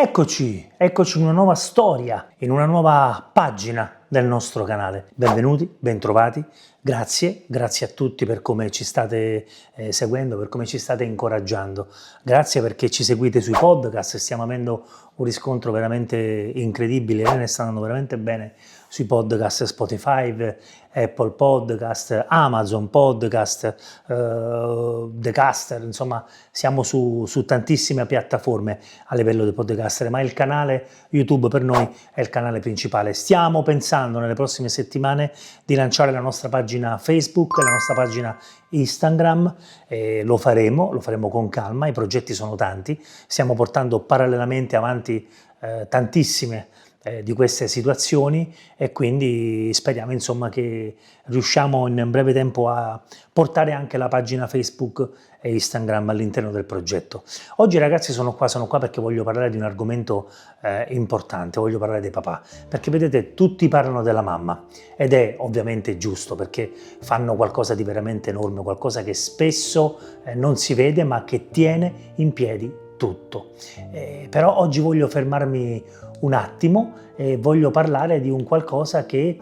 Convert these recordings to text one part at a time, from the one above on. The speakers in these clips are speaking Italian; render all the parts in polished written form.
Eccoci in una nuova storia, in una nuova pagina del nostro canale. Benvenuti, bentrovati, grazie a tutti per come ci state seguendo, per come ci state incoraggiando. Grazie perché ci seguite sui podcast, stiamo avendo un riscontro veramente incredibile, ne stanno andando veramente bene sui podcast Spotify, Apple Podcast, Amazon Podcast, The Caster, insomma siamo su tantissime piattaforme a livello di podcaster, ma il canale YouTube per noi è il canale principale. Stiamo pensando nelle prossime settimane di lanciare la nostra pagina Facebook, la nostra pagina Instagram, lo faremo con calma, i progetti sono tanti, stiamo portando parallelamente avanti tantissime di queste situazioni e quindi speriamo insomma che riusciamo in breve tempo a portare anche la pagina Facebook e Instagram all'interno del progetto. Oggi ragazzi sono qua perché voglio parlare di un argomento importante, voglio parlare dei papà, perché vedete tutti parlano della mamma ed è ovviamente giusto perché fanno qualcosa di veramente enorme, qualcosa che spesso non si vede ma che tiene in piedi tutto. Però oggi voglio fermarmi un attimo e voglio parlare di un qualcosa che,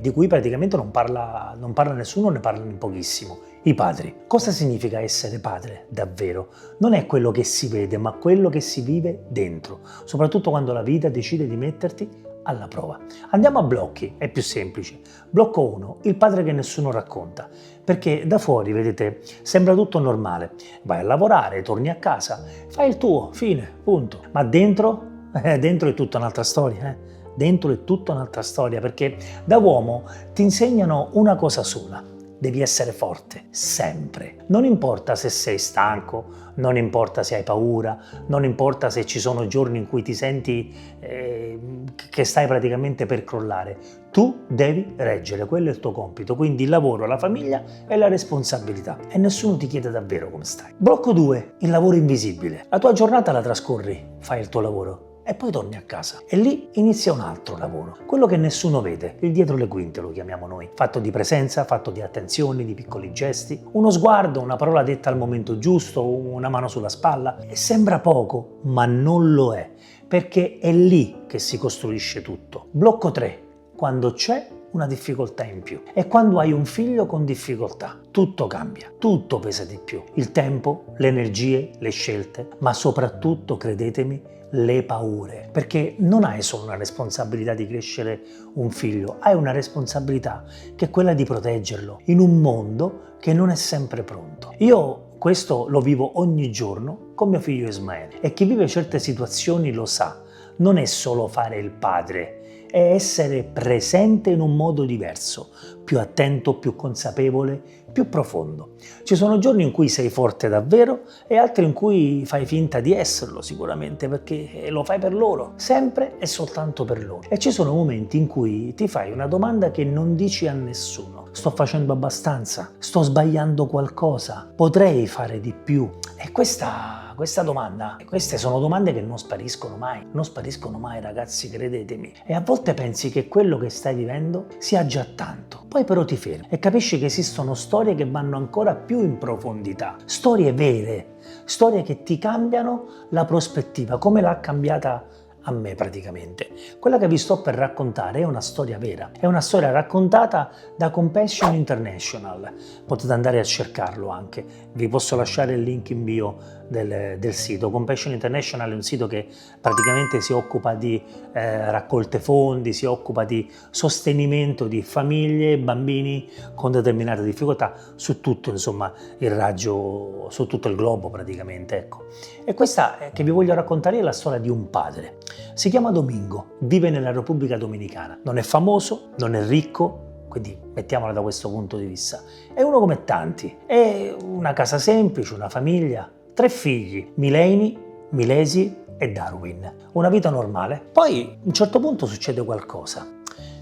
di cui praticamente non parla nessuno, ne parlano in pochissimo. I padri. Cosa significa essere padre davvero? Non è quello che si vede, ma quello che si vive dentro, soprattutto quando la vita decide di metterti alla prova. Andiamo a blocchi, è più semplice. Blocco 1, il padre che nessuno racconta, perché da fuori, vedete, sembra tutto normale. Vai a lavorare, torni a casa, fai il tuo, fine, punto. Ma dentro è tutta un'altra storia, Dentro è tutta un'altra storia, perché da uomo ti insegnano una cosa sola: devi essere forte, sempre. Non importa se sei stanco, non importa se hai paura, non importa se ci sono giorni in cui ti senti che stai praticamente per crollare. Tu devi reggere, quello è il tuo compito. Quindi il lavoro, la famiglia e la responsabilità. E nessuno ti chiede davvero come stai. Blocco 2, il lavoro invisibile. La tua giornata la trascorri, fai il tuo lavoro e poi torni a casa. E lì inizia un altro lavoro, quello che nessuno vede, il dietro le quinte lo chiamiamo noi, fatto di presenza, fatto di attenzioni, di piccoli gesti, uno sguardo, una parola detta al momento giusto, una mano sulla spalla. E sembra poco, ma non lo è, perché è lì che si costruisce tutto. Blocco 3, quando c'è una difficoltà in più. E quando hai un figlio con difficoltà, tutto cambia, tutto pesa di più. Il tempo, le energie, le scelte, ma soprattutto, credetemi, le paure, perché non hai solo una responsabilità di crescere un figlio, hai una responsabilità che è quella di proteggerlo in un mondo che non è sempre pronto. Io questo lo vivo ogni giorno con mio figlio Ismaele e chi vive certe situazioni lo sa, non è solo fare il padre, è essere presente in un modo diverso, più attento, più consapevole, più profondo. Ci sono giorni in cui sei forte davvero e altri in cui fai finta di esserlo sicuramente perché lo fai per loro, sempre e soltanto per loro. E ci sono momenti in cui ti fai una domanda che non dici a nessuno. Sto facendo abbastanza? Sto sbagliando qualcosa? Potrei fare di più? E questa domanda, queste sono domande che non spariscono mai ragazzi, credetemi. E a volte pensi che quello che stai vivendo sia già tanto. Poi però ti fermi e capisci che esistono storie che vanno ancora più in profondità, storie vere, storie che ti cambiano la prospettiva, come l'ha cambiata a me praticamente. Quella che vi sto per raccontare è una storia vera, è una storia raccontata da Compassion International, potete andare a cercarlo anche, vi posso lasciare il link in bio del sito. Compassion International è un sito che praticamente si occupa di raccolte fondi, si occupa di sostenimento di famiglie e bambini con determinate difficoltà su tutto insomma il raggio, su tutto il globo praticamente, ecco. E questa che vi voglio raccontare è la storia di un padre. Si chiama Domingo, vive nella Repubblica Dominicana, non è famoso, non è ricco, quindi mettiamola da questo punto di vista. È uno come tanti, è una casa semplice, una famiglia, 3 figli, Mileni, Milesi e Darwin. Una vita normale. Poi a un certo punto succede qualcosa.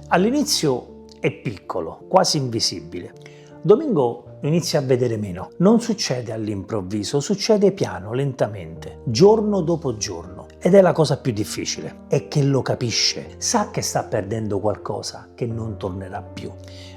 All'inizio è piccolo, quasi invisibile. Domingo inizia a vedere meno. Non succede all'improvviso, succede piano, lentamente, giorno dopo giorno. ed è la cosa più difficile, è che lo capisce, sa che sta perdendo qualcosa che non tornerà più.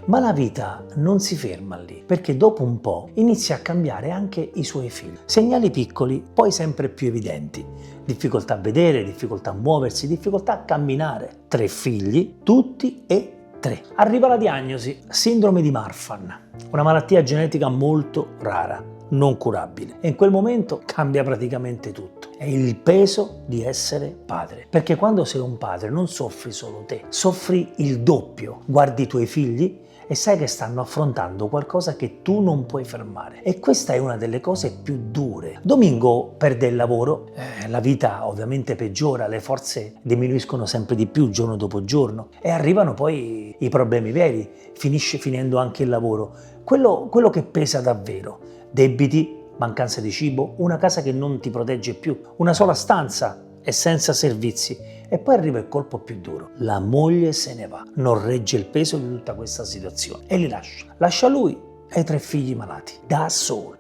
Ma la vita non si ferma lì, perché dopo un po' inizia a cambiare anche i suoi figli. Segnali piccoli, poi sempre più evidenti. Difficoltà a vedere, difficoltà a muoversi, difficoltà a camminare. 3 figli, tutti e 3. Arriva la diagnosi, sindrome di Marfan, una malattia genetica molto rara, non curabile. E in quel momento cambia praticamente tutto. È il peso di essere padre. Perché quando sei un padre non soffri solo te, soffri il doppio. Guardi i tuoi figli e sai che stanno affrontando qualcosa che tu non puoi fermare. E questa è una delle cose più dure. Domingo perde il lavoro, la vita ovviamente peggiora, le forze diminuiscono sempre di più giorno dopo giorno e arrivano poi i problemi veri, finisce finendo anche il lavoro. Quello che pesa davvero, debiti, mancanza di cibo, una casa che non ti protegge più, una sola stanza e senza servizi. E poi arriva il colpo più duro. La moglie se ne va, non regge il peso di tutta questa situazione e li lascia. Lascia lui e i 3 figli malati, da soli.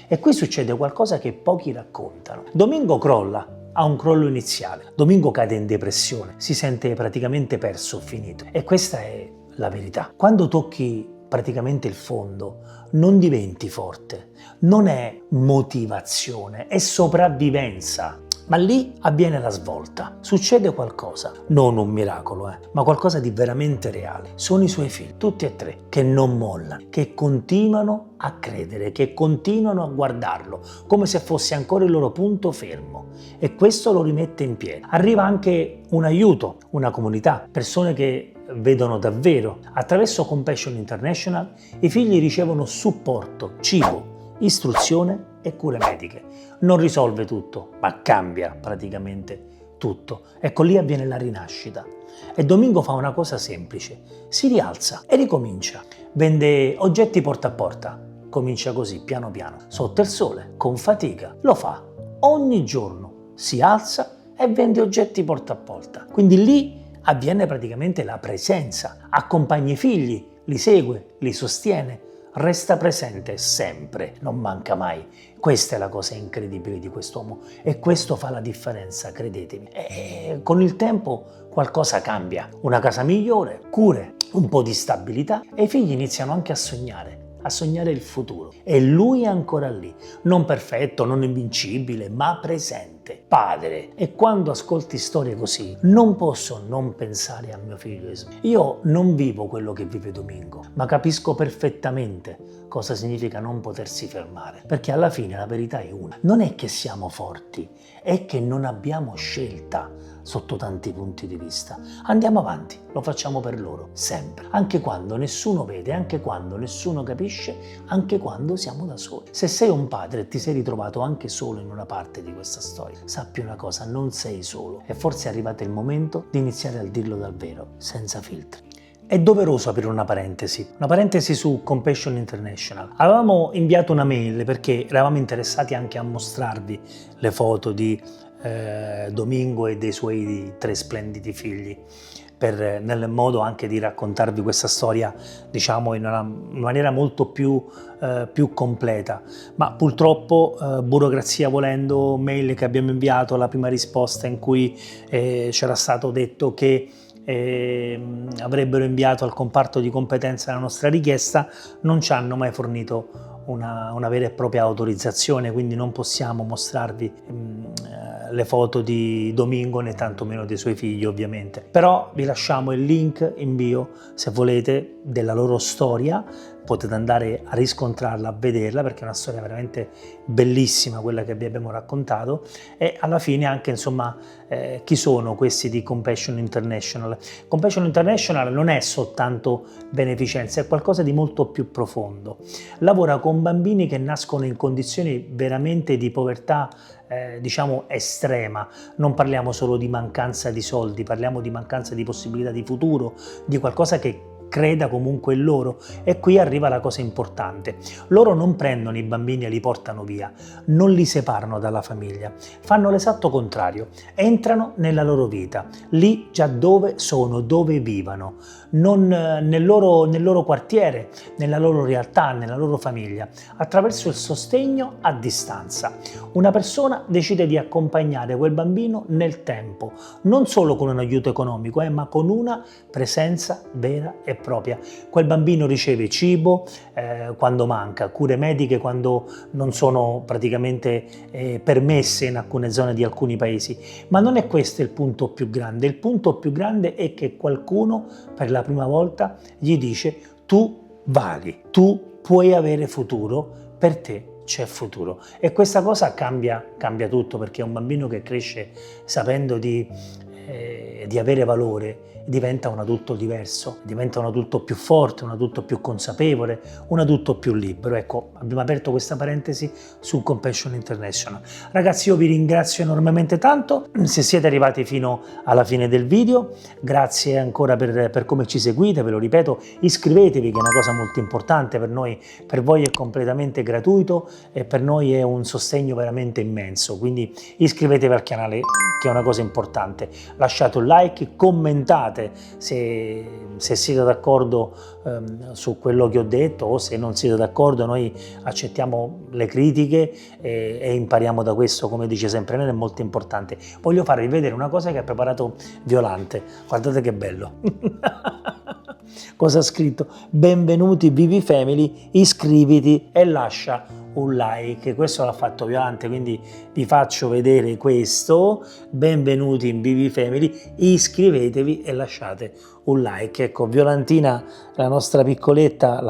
E qui succede qualcosa che pochi raccontano. Domingo crolla, ha un crollo iniziale. Domingo cade in depressione, si sente praticamente perso, finito. E questa è la verità. Quando tocchi praticamente il fondo, non diventi forte, non è motivazione, è sopravvivenza. Ma lì avviene la svolta, succede qualcosa, non un miracolo, ma qualcosa di veramente reale. Sono i suoi figli, tutti e 3, che non mollano, che continuano a credere, che continuano a guardarlo, come se fosse ancora il loro punto fermo. E questo lo rimette in piedi. Arriva anche un aiuto, una comunità, persone che vedono davvero. Attraverso Compassion International i figli ricevono supporto, cibo, istruzione e cure mediche. Non risolve tutto, ma cambia praticamente tutto. Ecco, lì avviene la rinascita. E Domingo fa una cosa semplice, si rialza e ricomincia. Vende oggetti porta a porta, comincia così, piano piano, sotto il sole, con fatica. Lo fa ogni giorno, si alza e vende oggetti porta a porta. Quindi lì avviene praticamente la presenza, accompagna i figli, li segue, li sostiene, resta presente sempre, non manca mai. Questa è la cosa incredibile di quest'uomo e questo fa la differenza, credetemi. E con il tempo qualcosa cambia, una casa migliore, cure, un po' di stabilità e i figli iniziano anche a sognare il futuro. E lui è ancora lì, non perfetto, non invincibile, ma presente, padre. E quando ascolti storie così, non posso non pensare a mio figlio Ismaele. Io non vivo quello che vive Domingo, ma capisco perfettamente cosa significa non potersi fermare. Perché alla fine la verità è una. Non è che siamo forti, è che non abbiamo scelta sotto tanti punti di vista. Andiamo avanti, lo facciamo per loro, sempre. Anche quando nessuno vede, anche quando nessuno capisce, anche quando siamo da soli. Se sei un padre e ti sei ritrovato anche solo in una parte di questa storia, sappi una cosa, non sei solo. E forse è arrivato il momento di iniziare a dirlo davvero, senza filtri. È doveroso aprire una parentesi su Compassion International. Avevamo inviato una mail perché eravamo interessati anche a mostrarvi le foto di Domingo e dei suoi 3 splendidi figli, nel modo anche di raccontarvi questa storia, diciamo, in una maniera molto più completa. Ma purtroppo, burocrazia volendo, mail che abbiamo inviato, la prima risposta in cui c'era stato detto che avrebbero inviato al comparto di competenza la nostra richiesta, non ci hanno mai fornito una vera e propria autorizzazione, quindi non possiamo mostrarvi le foto di Domingo né tantomeno dei suoi figli, ovviamente. Però vi lasciamo il link in bio se volete della loro storia, potete andare a riscontrarla, a vederla, perché è una storia veramente bellissima quella che vi abbiamo raccontato. E alla fine anche, insomma, chi sono questi di Compassion International? Compassion International non è soltanto beneficenza, è qualcosa di molto più profondo. Lavora con bambini che nascono in condizioni veramente di povertà, diciamo, estrema. Non parliamo solo di mancanza di soldi, parliamo di mancanza di possibilità di futuro, di qualcosa che creda comunque in loro. E qui arriva la cosa importante. Loro non prendono i bambini e li portano via, non li separano dalla famiglia, fanno l'esatto contrario, entrano nella loro vita, lì già dove sono, dove vivono, non nel loro quartiere, nella loro realtà, nella loro famiglia, attraverso il sostegno a distanza. Una persona decide di accompagnare quel bambino nel tempo, non solo con un aiuto economico, ma con una presenza vera e propria. Quel bambino riceve cibo quando manca, cure mediche quando non sono praticamente permesse in alcune zone di alcuni paesi. Ma non è questo il punto più grande. Il punto più grande è che qualcuno per la prima volta gli dice: tu vali, tu puoi avere futuro, per te c'è futuro. E questa cosa cambia tutto, perché un bambino che cresce sapendo di avere valore diventa un adulto diverso, diventa un adulto più forte, un adulto più consapevole, un adulto più libero. Ecco, abbiamo aperto questa parentesi su Compassion International. Ragazzi, io vi ringrazio enormemente tanto se siete arrivati fino alla fine del video, grazie ancora per come ci seguite, ve lo ripeto, iscrivetevi, che è una cosa molto importante per noi, per voi è completamente gratuito e per noi è un sostegno veramente immenso, quindi iscrivetevi al canale, che è una cosa importante, lasciate un like, commentate se siete d'accordo su quello che ho detto, o se non siete d'accordo. Noi accettiamo le critiche e impariamo da questo, come dice sempre Nene, è molto importante. Voglio farvi vedere una cosa che ha preparato Violante, guardate che bello. Cosa ha scritto? Benvenuti Vivi Family, iscriviti e lascia un like. Questo l'ha fatto Violante, quindi vi faccio vedere questo. Benvenuti in Vivi Family, iscrivetevi e lasciate un like. Ecco, Violantina, la nostra piccoletta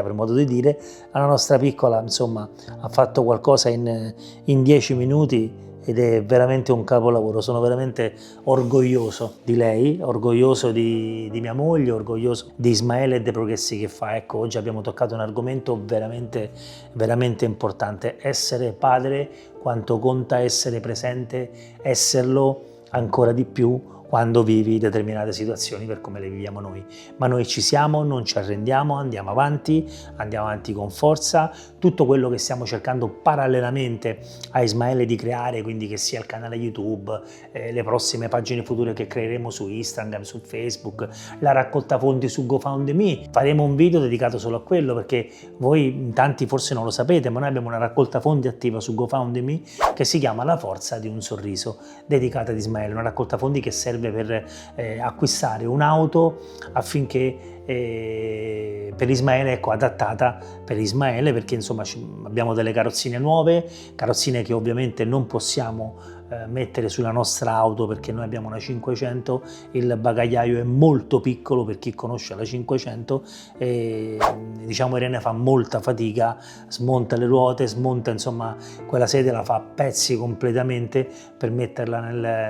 per modo di dire, la nostra piccola, insomma, ha fatto qualcosa in 10 minuti ed è veramente un capolavoro. Sono veramente orgoglioso di lei, orgoglioso di mia moglie, orgoglioso di Ismaele e dei progressi che fa. Ecco, oggi abbiamo toccato un argomento veramente, veramente importante. Essere padre, quanto conta essere presente, esserlo ancora di più quando vivi determinate situazioni per come le viviamo noi. Ma noi ci siamo, non ci arrendiamo, andiamo avanti con forza. Tutto quello che stiamo cercando parallelamente a Ismaele di creare, quindi che sia il canale YouTube, le prossime pagine future che creeremo su Instagram, su Facebook, la raccolta fondi su GoFundMe, faremo un video dedicato solo a quello, perché voi in tanti forse non lo sapete, ma noi abbiamo una raccolta fondi attiva su GoFundMe che si chiama La Forza di un Sorriso, dedicata ad Ismaele, una raccolta fondi che serve per acquistare un'auto affinché per Ismaele, ecco, adattata per Ismaele, perché insomma abbiamo delle carrozzine nuove, carrozzine che ovviamente non possiamo mettere sulla nostra auto perché noi abbiamo una 500, il bagagliaio è molto piccolo per chi conosce la 500 e diciamo Irene fa molta fatica, smonta le ruote, smonta insomma quella sedia, la fa a pezzi completamente per metterla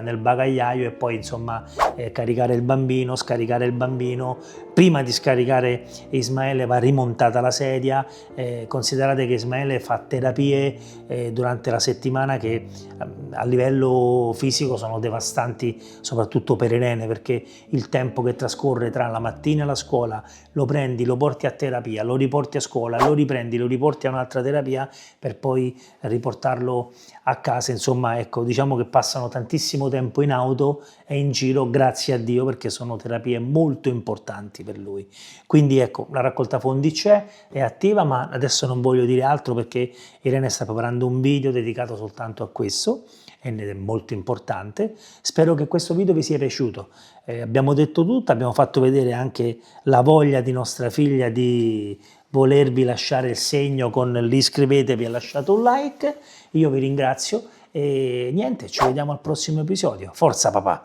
nel bagagliaio e poi insomma caricare il bambino, scaricare il bambino. Prima di scaricare Ismaele va rimontata la sedia, considerate che Ismaele fa terapie durante la settimana che a livello fisico sono devastanti, soprattutto per Irene, perché il tempo che trascorre tra la mattina e la scuola, lo prendi, lo porti a terapia, lo riporti a scuola, lo riprendi, lo riporti a un'altra terapia per poi riportarlo a casa, insomma ecco, diciamo che passano tantissimo tempo in auto e in giro, grazie a Dio, perché sono terapie molto importanti per lui. Quindi ecco, la raccolta fondi c'è, è attiva, ma adesso non voglio dire altro perché Irene sta preparando un video dedicato soltanto a questo ed è molto importante. Spero che questo video vi sia piaciuto. Abbiamo detto tutto, abbiamo fatto vedere anche la voglia di nostra figlia di volervi lasciare il segno con l'iscrivetevi e lasciate un like. Io vi ringrazio e niente, ci vediamo al prossimo episodio. Forza papà!